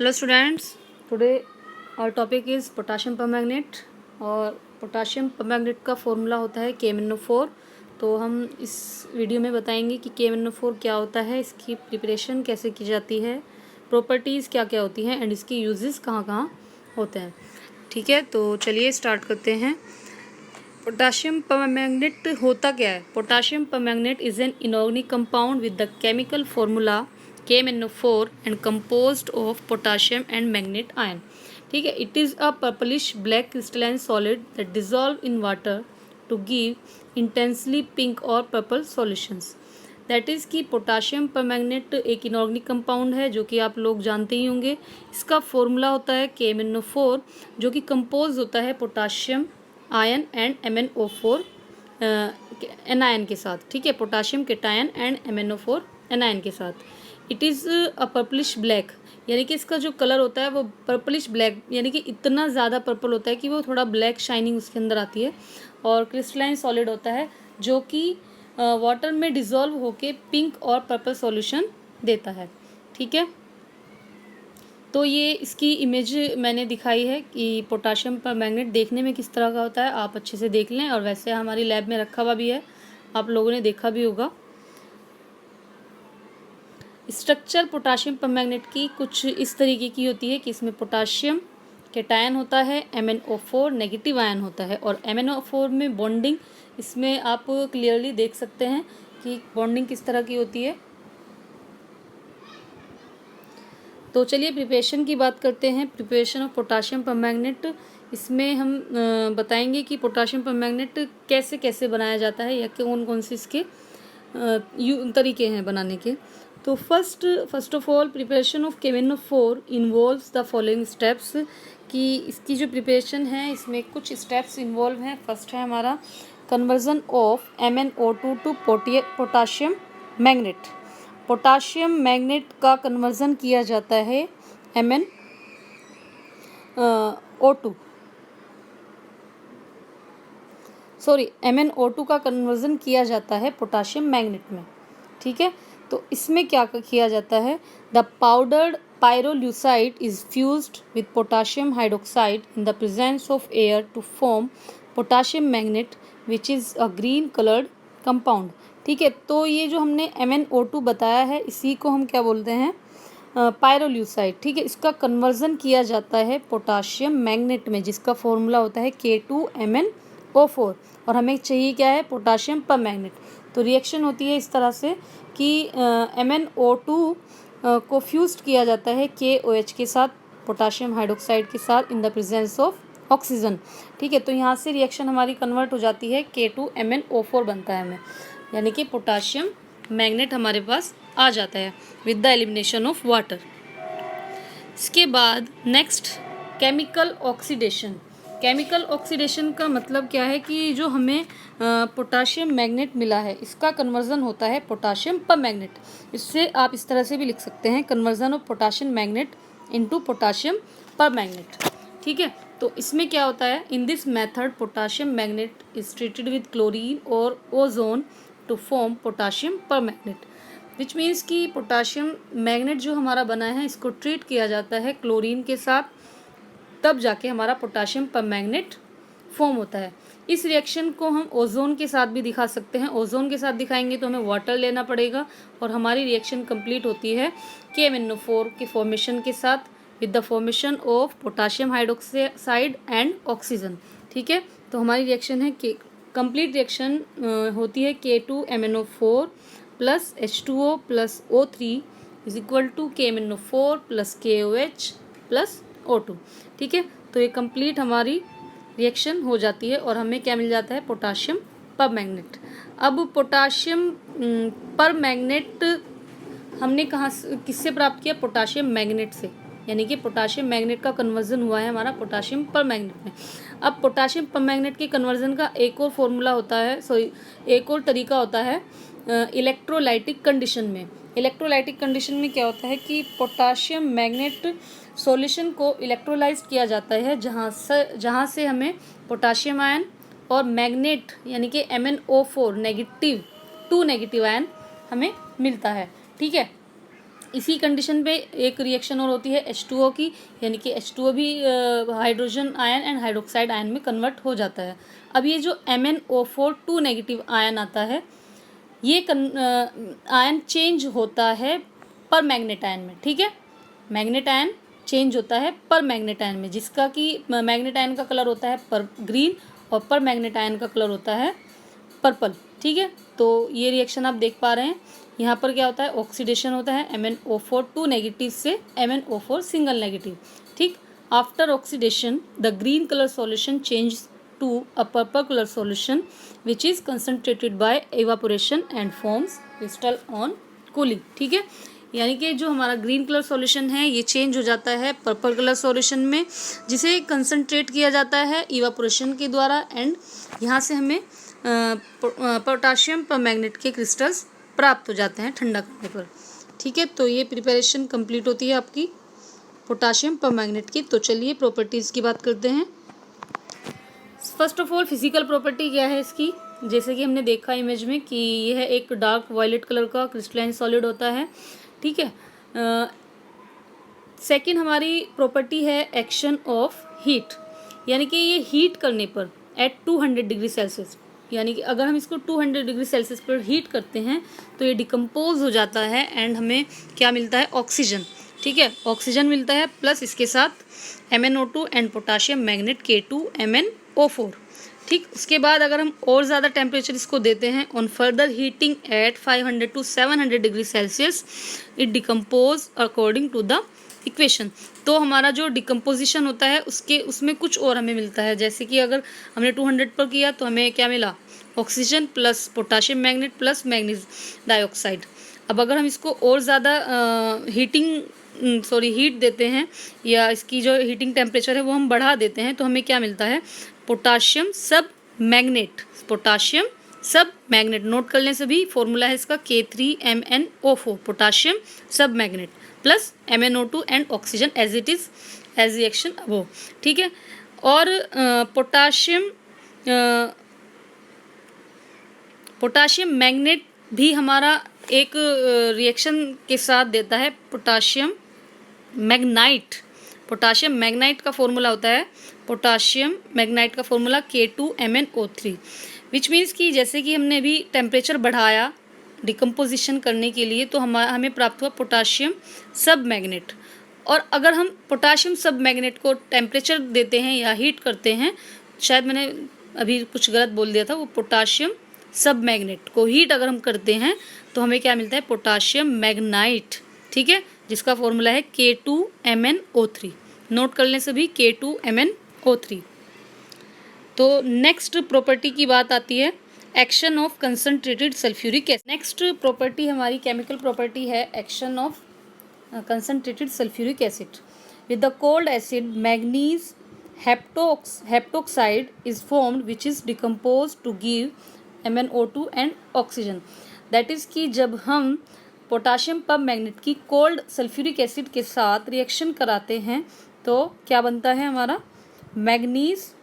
Hello students, today our topic is potassium permanganate. और potassium permanganate का formula होता है KMnO4। तो हम इस वीडियो में बताएंगे कि KMnO4 क्या होता है, इसकी प्रिपरेशन कैसे की जाती है, प्रॉपर्टीज़ क्या क्या होती हैं एंड इसके यूजेस कहाँ कहाँ होते हैं। ठीक है, तो चलिए स्टार्ट करते हैं। पोटाशियम परमैंगनेट होता क्या है? Potassium permanganate is an inorganic compound with the chemical formula KMnO4 and composed of potassium and manganate ion. ठीक है, it is a purplish black crystalline solid that dissolve in water to give intensely pink or purple solutions. That is कि potassium permanganate एक inorganic compound है जो कि आप लोग जानते ही होंगे। इसका फॉर्मूला होता है KMnO4 जो कि कंपोज होता है potassium ion and MnO4 anion के साथ। ठीक है, potassium cation and MnO4 anion के साथ। It is a purplish black, यानी कि इसका जो कलर होता है वो पर्पलिश ब्लैक, यानी कि इतना ज़्यादा पर्पल होता है कि वो थोड़ा ब्लैक शाइनिंग उसके अंदर आती है। और क्रिस्टलाइन सॉलिड होता है जो कि वाटर में डिज़ोल्व होके पिंक और पर्पल सॉल्यूशन देता है। ठीक है, तो ये इसकी इमेज मैंने दिखाई है कि पोटाशियम परमैंगनेट देखने में किस तरह का होता है, आप अच्छे से देख लें। और वैसे हमारी लैब में रखा हुआ भी है, आप लोगों ने देखा भी होगा। स्ट्रक्चर पोटाशियम परमैंगनेट की कुछ इस तरीके की होती है कि इसमें पोटाशियम केटायन होता है, MnO4 नेगेटिव आयन होता है। और MnO4 में बॉन्डिंग इसमें आप क्लियरली देख सकते हैं कि बॉन्डिंग किस तरह की होती है। तो चलिए प्रिपरेशन की बात करते हैं। प्रिपरेशन ऑफ पोटाशियम परमैंगनेट, इसमें हम बताएंगे कि पोटाशियम परमैंगनेट कैसे कैसे बनाया जाता है या कौन कौन से इसके तरीके हैं बनाने के। तो first of all preparation of KMnO4 involves the following steps, कि इसकी जो प्रिपरेशन है इसमें कुछ स्टेप्स इन्वॉल्व हैं। फर्स्ट है हमारा conversion of MnO2 to potassium magnet. Potassium magnet का कन्वर्जन किया जाता है MnO2 का कन्वर्जन किया जाता है पोटाशियम मैग्नेट में। ठीक है, तो इसमें क्या किया जाता है, the powdered pyrolusite is fused with potassium hydroxide in the presence of air to form potassium manganate which is a green coloured compound. ठीक है, तो ये जो हमने MnO2 बताया है इसी को हम क्या बोलते हैं, पायरोल्यूसाइड। ठीक है, इसका कन्वर्जन किया जाता है पोटाशियम मैग्नेट में जिसका फॉर्मूला होता है K2MnO4। और हमें चाहिए क्या है, पोटाशियम परमैंगनेट। तो रिएक्शन होती है इस तरह से कि MnO2 को फ्यूज्ड किया जाता है KOH के साथ, पोटाशियम हाइड्रोक्साइड के साथ, इन द प्रेजेंस ऑफ ऑक्सीजन। ठीक है, तो यहाँ से रिएक्शन हमारी कन्वर्ट हो जाती है, K2MnO4 बनता है हमें, यानी कि पोटाशियम मैग्नेट हमारे पास आ जाता है with the elimination of water. इसके बाद next chemical oxidation. Chemical oxidation का मतलब क्या है कि जो हमें पोटाशियम मैग्नेट मिला है इसका कन्वर्जन होता है पोटाशियम परमैंगनेट। इससे आप इस तरह से भी लिख सकते हैं, conversion of potassium manganate into potassium permanganate. ठीक है, तो इसमें क्या होता है, in this method potassium manganate is treated with chlorine और ozone to form potassium permanganate, which means कि पोटाशियम मैग्नेट जो हमारा बना है इसको ट्रीट किया जाता है क्लोरीन के साथ, तब जाके हमारा पोटाशियम परमैंगनेट फॉर्म होता है। इस रिएक्शन को हम ओजोन के साथ भी दिखा सकते हैं। ओजोन के साथ दिखाएंगे तो हमें वाटर लेना पड़ेगा और हमारी रिएक्शन कंप्लीट होती है KMnO4 के फॉर्मेशन के साथ with the formation of potassium hydroxide and oxygen. ठीक है, तो हमारी रिएक्शन है कि कंप्लीट रिएक्शन होती है K2MnO4 plus H2O plus O3 is equal to KMnO4 plus KOH plus O2। ठीक है, तो ये कंप्लीट हमारी रिएक्शन हो जाती है और हमें क्या मिल जाता है, पोटाशियम परमैंगनेट। अब पोटाशियम परमैंगनेट हमने किससे प्राप्त किया, पोटाशियम मैग्नेट से, यानी कि पोटाशियम मैग्नेट का कन्वर्जन हुआ है हमारा पोटाशियम परमैंगनेट में। अब पोटाशियम परमैंगनेट के कन्वर्जन का एक और फॉर्मूला होता है, एक और तरीका होता है इलेक्ट्रोलाइटिक कंडीशन में। इलेक्ट्रोलाइटिक कंडीशन में क्या होता है कि पोटाशियम मैग्नेट सॉल्यूशन को इलेक्ट्रोलाइज किया जाता है जहाँ से हमें पोटाशियम आयन और मैग्नेट यानी कि MnO4 नेगेटिव 2 नेगेटिव आयन हमें मिलता है। ठीक है, इसी कंडीशन पे एक रिएक्शन और होती है H2O की, यानी कि H2O भी hydrogen ion and hydroxide ion में कन्वर्ट हो जाता है। अब ये जो MnO4 2 नेगेटिव आयन आता है, ये आयन चेंज होता है पर मैग्नेट आयन में, ठीक है। मैग्नेट आयन चेंज होता है पर मैग्नेट आयन में, जिसका कि मैग्नेट आयन का कलर होता है पर ग्रीन और पर मैग्नेट आयन का कलर होता है पर्पल, ठीक है। तो ये रिएक्शन आप देख पा रहे हैं। यहाँ पर क्या होता है, ऑक्सीडेशन होता है MnO4 2 नेगेटिव से MnO4 सिंगल नेगेटिव, ठीक। After oxidation the green colour solution change to a purple colour solution which is concentrated by evaporation and forms crystal on cooling, ठीक है। यानी कि जो हमारा ग्रीन कलर सॉल्यूशन है ये चेंज हो जाता है पर्पल कलर सॉल्यूशन में, जिसे कंसनट्रेट किया जाता है इवापोरेशन के द्वारा, एंड यहाँ से हमें पोटाशियम परमैंगनेट के क्रिस्टल्स प्राप्त हो जाते हैं ठंडा करने पर, ठीक है। तो ये प्रिपरेशन कंप्लीट होती है आपकी पोटाशियम परमैंगनेट की। तो चलिए प्रॉपर्टीज़ की बात करते हैं। First of all physical property क्या है इसकी, जैसे कि हमने देखा इमेज में कि यह एक डार्क वायलेट कलर का क्रिस्टलाइन सॉलिड होता है, ठीक है। सेकंड हमारी प्रॉपर्टी है एक्शन ऑफ हीट, यानी कि ये हीट करने पर एट 200 डिग्री सेल्सियस, यानी कि अगर हम इसको 200 डिग्री सेल्सियस पर हीट करते हैं तो ये डिकम्पोज हो जाता है एंड हमें क्या मिलता है, ऑक्सीजन, ठीक है। ऑक्सीजन मिलता है प्लस इसके साथ MnO2 and potassium magnet K2MnO4, ठीक। उसके बाद अगर हम और ज़्यादा टेम्परेचर इसको देते हैं on further heating at 500 to 700 degree Celsius it decompose according to the equation. तो हमारा जो डिकम्पोजिशन होता है उसमें कुछ और हमें मिलता है, जैसे कि अगर हमने 200 पर किया तो हमें क्या मिला, oxygen plus potassium magnet plus manganese dioxide. अब अगर हम इसको और ज़्यादा हीट देते हैं या इसकी जो हीटिंग टेम्परेचर है वो हम बढ़ा देते हैं तो हमें क्या मिलता है, potassium sub magnet, potassium sub magnet. Note कर लें सभी, फॉर्मूला है इसका K3MnO4 potassium sub magnet plus MnO2 and oxygen as it is as reaction above, ठीक है। और पोटाशियम मैग्नेट भी हमारा एक रिएक्शन के साथ देता है पोटाशियम मैग्नाइट। पोटाशियम मैग्नाइट का फॉर्मूला होता है, पोटाशियम मैग्नाइट का फॉर्मूला K2MnO3, विच मीन्स कि जैसे कि हमने अभी टेम्परेचर बढ़ाया डिकम्पोजिशन करने के लिए तो हमें प्राप्त हुआ पोटाशियम सब मैग्नेट। और अगर हम पोटाशियम सब मैग्नेट को टेम्परेचर देते हैं या हीट करते हैं, शायद मैंने अभी कुछ गलत बोल दिया था, वो पोटाशियम सब मैग्नेट को हीट अगर हम करते हैं तो हमें क्या मिलता है, पोटाशियम मैग्नाइट, ठीक है, जिसका फॉर्मूला है K2MnO3। नोट कर लें सभी, K2MnO3। तो नेक्स्ट प्रॉपर्टी की बात आती है action of concentrated sulphuric acid. Next property हमारी केमिकल प्रॉपर्टी है action of concentrated sulphuric acid. With the cold acid manganese heptoxide is formed which is decompose to give MnO2 and oxygen. That is कि जब हम potassium permanganate की cold sulphuric acid के साथ reaction कराते हैं तो क्या बनता है हमारा, मैग्नीज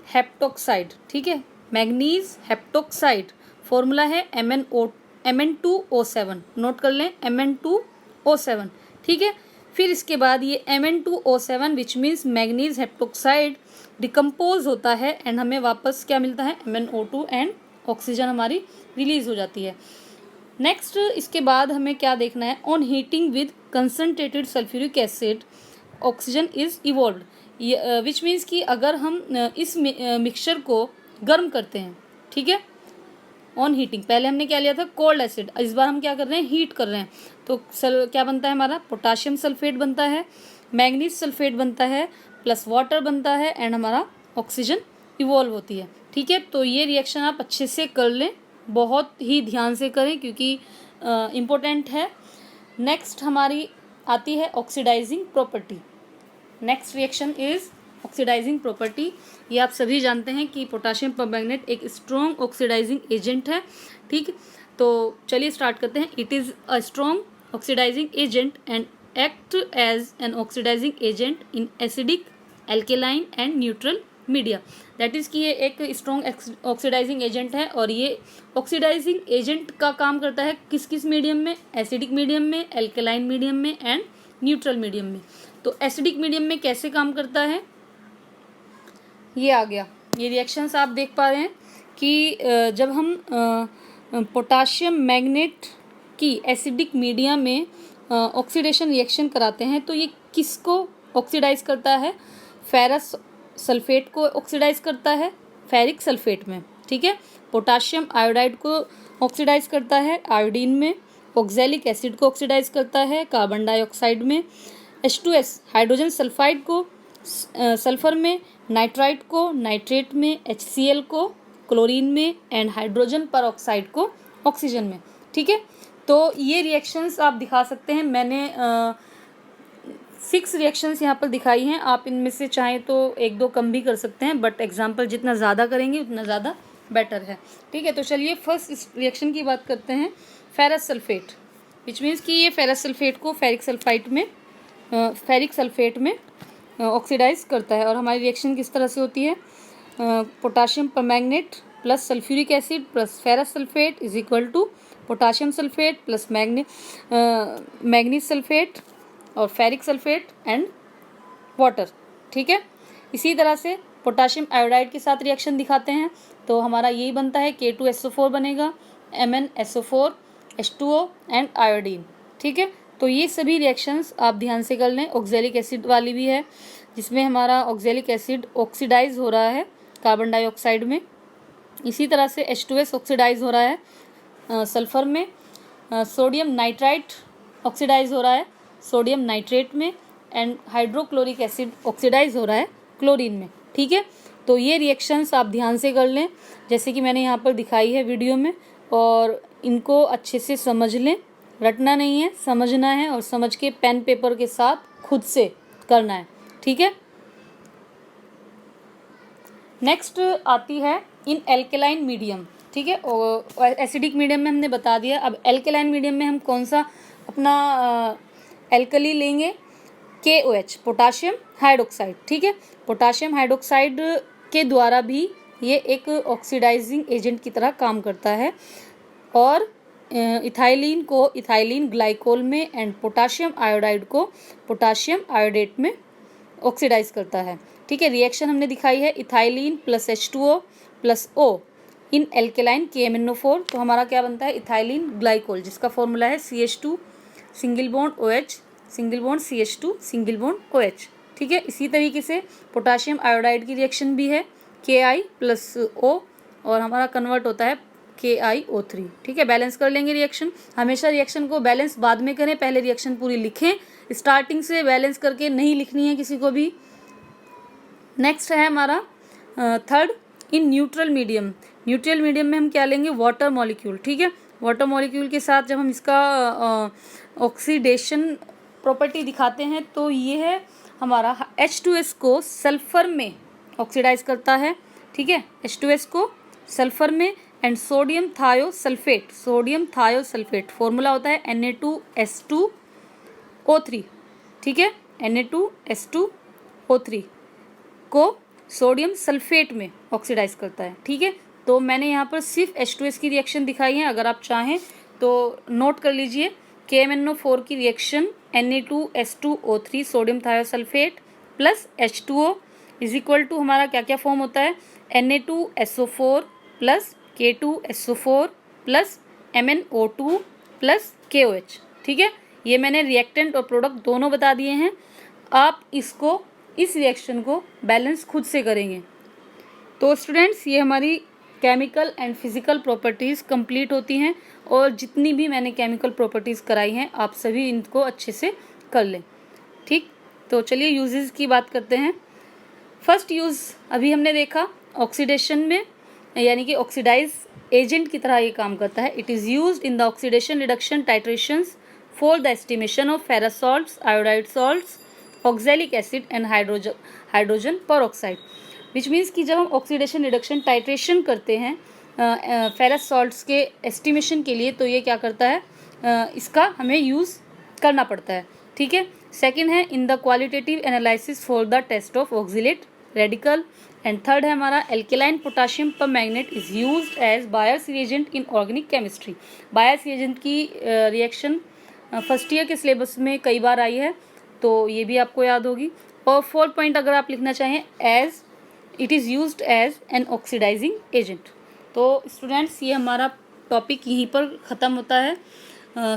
हेप्टोक्साइड, ठीक है। मैग्नीज हेप्टोक्साइड फॉर्मूला है Mn2O7। नोट कर लें, Mn2O7, ठीक है। फिर इसके बाद ये Mn2O7 which means manganese हेप्टोक्साइड decompose होता है एंड हमें वापस क्या मिलता है, MnO2 एंड ऑक्सीजन हमारी रिलीज हो जाती है। नेक्स्ट इसके बाद हमें क्या देखना है, on heating with concentrated sulphuric acid oxygen is evolved, which means कि अगर हम इस मिक्सचर को गर्म करते हैं, ठीक है, ऑन हीटिंग, पहले हमने क्या लिया था, कोल्ड एसिड, इस बार हम क्या कर रहे हैं, हीट कर रहे हैं, तो क्या बनता है हमारा, पोटाशियम सल्फेट बनता है, मैग्नीज सल्फेट बनता है प्लस वाटर बनता है एंड हमारा ऑक्सीजन इवॉल्व होती है, ठीक है। तो ये रिएक्शन आप अच्छे से कर लें, बहुत ही ध्यान से करें क्योंकि इम्पोर्टेंट है। नेक्स्ट हमारी आती है oxidising property. Next reaction is oxidising property. ये आप सभी जानते हैं कि पोटाशियम परमैंगनेट एक स्ट्रॉन्ग ऑक्सीडाइजिंग एजेंट है, ठीक। तो चलिए स्टार्ट करते हैं। It is a strong oxidising agent and act as an oxidising agent in acidic, alkaline and neutral media. That is कि ये एक स्ट्रॉन्ग ऑक्सीडाइजिंग एजेंट है और ये ऑक्सीडाइजिंग एजेंट का काम करता है किस किस मीडियम में, एसिडिक मीडियम में, एल्केलाइन मीडियम में एंड न्यूट्रल मीडियम में। तो एसिडिक मीडियम में कैसे काम करता है, ये आ गया। ये रिएक्शंस आप देख पा रहे हैं कि जब हम पोटाशियम मैग्नेट की एसिडिक मीडिया में ऑक्सीडेशन रिएक्शन कराते हैं तो ये किसको ऑक्सीडाइज करता है, फेरस सल्फेट को ऑक्सीडाइज करता है फेरिक सल्फेट में, ठीक है। पोटाशियम आयोडाइड को ऑक्सीडाइज करता है आयोडीन में, ऑक्जेलिक एसिड को ऑक्सीडाइज करता है कार्बन डाइऑक्साइड में, H2S हाइड्रोजन सल्फाइड को सल्फर में, नाइट्राइट को नाइट्रेट में, HCl को क्लोरीन में एंड हाइड्रोजन परऑक्साइड को ऑक्सीजन में, ठीक है। तो ये रिएक्शंस आप दिखा सकते हैं। मैंने 6 रिएक्शंस यहाँ पर दिखाई हैं। आप इनमें से चाहें तो 1-2 कम भी कर सकते हैं, बट एग्जाम्पल जितना ज़्यादा करेंगे उतना ज़्यादा बेटर है, ठीक है। तो चलिए फर्स्ट इस रिएक्शन की बात करते हैं, फेरस सल्फेट, विच मीन्स कि ये फेरस सल्फेट को फेरिक सल्फेट में ऑक्सीडाइज करता है। और हमारी रिएक्शन किस तरह से होती है, potassium permanganate plus sulphuric acid plus ferrous sulphate is equal to potassium sulphate plus manganese sulphate और फेरिक सल्फेट एंड वाटर, ठीक है। इसी तरह से पोटाशियम आयोडाइड के साथ रिएक्शन दिखाते हैं तो हमारा यही बनता है K2SO4 बनेगा, MnSO4 H2O एंड आयोडीन, ठीक है। तो ये सभी रिएक्शंस आप ध्यान से कर लें। ऑक्जेलिक एसिड वाली भी है जिसमें हमारा ऑक्जेलिक एसिड ऑक्सीडाइज हो रहा है कार्बन डाइऑक्साइड में। इसी तरह से H2S ऑक्सीडाइज हो रहा है सल्फर में, सोडियम नाइट्राइट ऑक्सीडाइज हो रहा है सोडियम नाइट्रेट में एंड हाइड्रोक्लोरिक एसिड ऑक्सीडाइज हो रहा है क्लोरीन में, ठीक है। तो ये रिएक्शंस आप ध्यान से कर लें जैसे कि मैंने यहाँ पर दिखाई है वीडियो में, और इनको अच्छे से समझ लें। रटना नहीं है, समझना है और समझ के पेन पेपर के साथ खुद से करना है, ठीक है। नेक्स्ट आती है इन एल्केलाइन मीडियम, ठीक है। और एसिडिक मीडियम में हमने बता दिया। अब एल्केलाइन मीडियम में हम कौन सा अपना एल्कली लेंगे, KOH पोटाशियम हाइड्रोक्साइड, ठीक है। पोटाशियम हाइड्रोक्साइड के द्वारा भी ये एक ऑक्सीडाइजिंग एजेंट की तरह काम करता है और इथाइलिन को इथाइलिन ग्लाइकोल में एंड पोटाशियम आयोडाइड को पोटाशियम आयोडेट में ऑक्सीडाइज करता है, ठीक है। रिएक्शन हमने दिखाई है ethylene plus H2O plus O इन एल्केलाइन KMnO4। तो हमारा क्या बनता है, इथाइलिन ग्लाइकोल, जिसका फॉर्मूला है CH2 single bond OH single bond CH2 single bond OH, ठीक है। इसी तरीके से पोटाशियम आयोडाइड की रिएक्शन भी है Ki प्लस O और हमारा कन्वर्ट होता है KiO3, ठीक है। बैलेंस कर लेंगे रिएक्शन। हमेशा रिएक्शन को बैलेंस बाद में करें, पहले रिएक्शन पूरी लिखें। स्टार्टिंग से बैलेंस करके नहीं लिखनी है किसी को भी। नेक्स्ट है हमारा third in neutral medium. Neutral medium में हम क्या लेंगे, वाटर मॉलिक्यूल, ठीक है। वाटर मॉलिक्यूल के साथ जब हम इसका ऑक्सीडेशन प्रॉपर्टी दिखाते हैं तो ये है हमारा H2S को सल्फर में ऑक्सीडाइज करता है, ठीक है। H2S को सल्फर में एंड सोडियम थायोसल्फेट फॉर्मूला होता है Na2S2O3, ठीक है। Na2S2O3 को सोडियम सल्फेट में ऑक्सीडाइज करता है, ठीक है। तो मैंने यहाँ पर सिर्फ H2S की रिएक्शन दिखाई है, अगर आप चाहें तो नोट कर लीजिए। KMnO4 की reaction Na2S2O3 sodium thiosulphate plus H2O is equal to हमारा क्या क्या फॉर्म होता है, Na2SO4 plus K2SO4 plus MnO2 plus KOH, ठीक है। ये मैंने रिएक्टेंट और प्रोडक्ट दोनों बता दिए हैं। आप इसको इस रिएक्शन को बैलेंस खुद से करेंगे। तो स्टूडेंट्स, ये हमारी chemical and physical properties complete होती हैं और जितनी भी मैंने केमिकल प्रॉपर्टीज़ कराई हैं आप सभी इनको अच्छे से कर लें, ठीक। तो चलिए यूजेस की बात करते हैं। फर्स्ट यूज़ अभी हमने देखा ऑक्सीडेशन में, यानी कि ऑक्सीडाइज एजेंट की तरह ये काम करता है। It is used in the oxidation reduction titrations for the estimation of ferrous salts, iodide salts, oxalic acid and hydrogen peroxide, which means कि जब हम ऑक्सीडेशन रिडक्शन टाइट्रेशन करते हैं फेरस सॉल्ट्स के एस्टिमेशन के लिए तो ये क्या करता है, इसका हमें यूज़ करना पड़ता है, ठीक है। सेकंड है in the qualitative analysis for the test of oxalate radical. And third है हमारा alkaline potassium permanganate is used as Baeyer's reagent in organic chemistry. Baeyer's reagent की रिएक्शन फर्स्ट ईयर के सिलेबस में कई बार आई है, तो ये भी आपको याद होगी। और 4 पॉइंट अगर आप लिखना चाहें, as it is used as an oxidising agent. तो स्टूडेंट्स, ये हमारा टॉपिक यहीं पर ख़त्म होता है।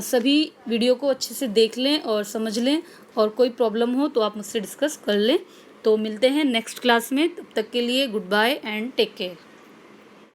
सभी वीडियो को अच्छे से देख लें और समझ लें, और कोई प्रॉब्लम हो तो आप मुझसे डिस्कस कर लें। तो मिलते हैं नेक्स्ट क्लास में, तब तक के लिए goodbye and take care.